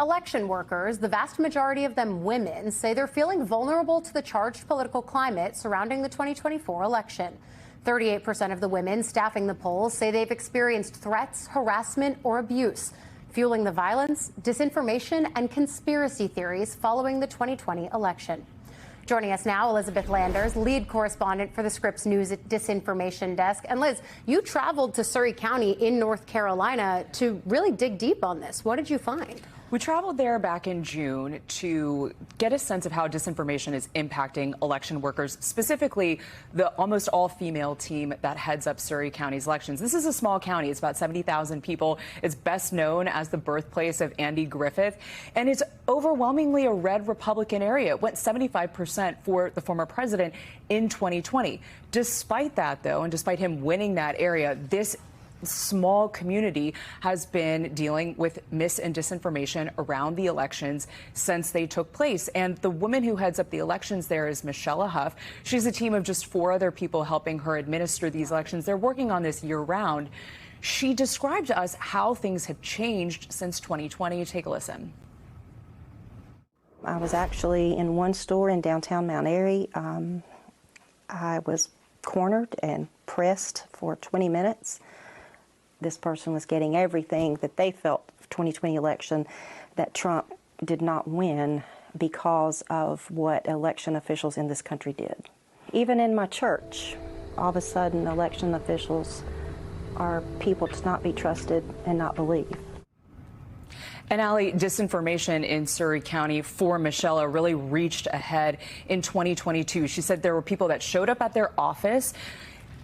Election workers, the vast majority of them women, say they're feeling vulnerable to the charged political climate surrounding the 2024 election. 38% of the women staffing the polls say they've experienced threats, harassment, or abuse, fueling the violence, disinformation, and conspiracy theories following the 2020 election. Joining us now, Elizabeth Landers, lead correspondent for the Scripps News Disinformation Desk. And Liz, you traveled to Surry County in North Carolina to really dig deep on this. What did you find? We traveled there back in June to get a sense of how disinformation is impacting election workers, specifically the almost all-female team that heads up Surry County's elections. This is a small county. It's about 70,000 people. It's best known as the birthplace of Andy Griffith, and it's overwhelmingly a red Republican area. It went 75% for the former president in 2020. Despite that, though, and despite him winning that area, this small community has been dealing with mis and disinformation around the elections since they took place. And the woman who heads up the elections there is Michelle Huff. She's a team of just 4 other people helping her administer these elections. They're working on this year round. She described to us how things have changed since 2020. Take a listen. I was actually in one store in downtown Mount Airy. I was cornered and pressed for 20 minutes. This person was getting everything that they felt the 2020 election that Trump did not win because of what election officials in this country did. Even in my church, all of a sudden election officials are people to not be trusted and not believe. And Allie, disinformation in Surry County for Michelle really reached a head in 2022. She said there were people that showed up at their office,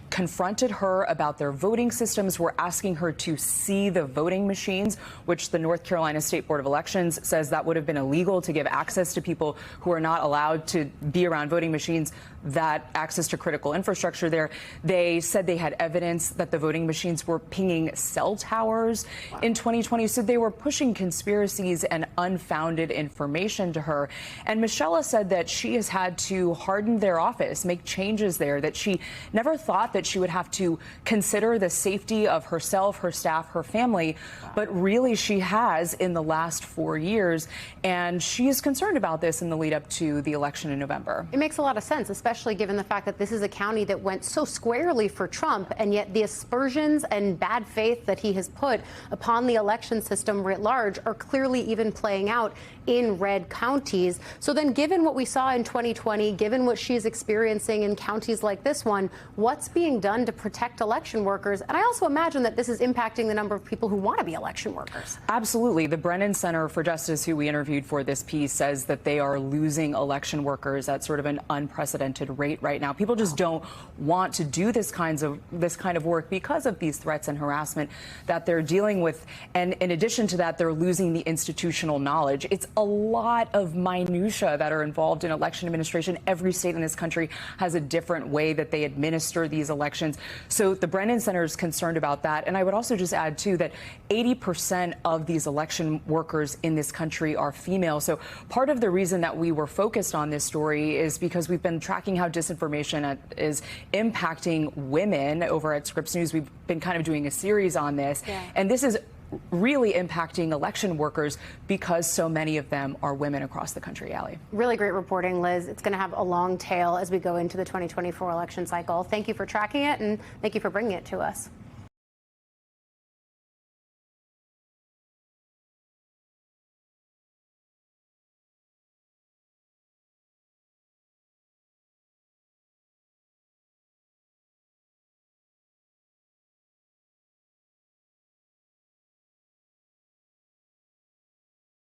confronted her about their voting systems, were asking her to see the voting machines, which the North Carolina State Board of Elections says that would have been illegal to give access to people who are not allowed to be around voting machines, that access to critical infrastructure there. They said they had evidence that the voting machines were pinging cell towers in 2020. So they were pushing conspiracies and unfounded information to her. And Michelle said that she has had to harden their office, make changes there, that she never thought that she would have to consider the safety of herself, her staff, her family, but really she has in the last 4 years. And she is concerned about this in the lead up to the election in November. It makes a lot of sense, especially given the fact that this is a county that went so squarely for Trump, and yet the aspersions and bad faith that he has put upon the election system writ large are clearly even playing out in red counties. So then, given what we saw in 2020, given what she's experiencing in counties like this one, what's being done to protect election workers? And I also imagine that this is impacting the number of people who want to be election workers. Absolutely. The Brennan Center for Justice, who we interviewed for this piece, says that they are losing election workers at sort of an unprecedented rate right now. People just don't want to do this kind of work because of these threats and harassment that they're dealing with. And in addition to that, they're losing the institutional knowledge. It's a lot of minutia that are involved in election administration. Every state in this country has a different way that they administer these elections. So the Brennan Center is concerned about that. And I would also just add, too, that 80% of these election workers in this country are female. So part of the reason that we were focused on this story is because we've been tracking how disinformation is impacting women over at Scripps News. We've been kind of doing a series on this. And this is really impacting election workers because so many of them are women across the country. Allie. Really great reporting, Liz. It's going to have a long tail as we go into the 2024 election cycle. Thank you for tracking it, and thank you for bringing it to us.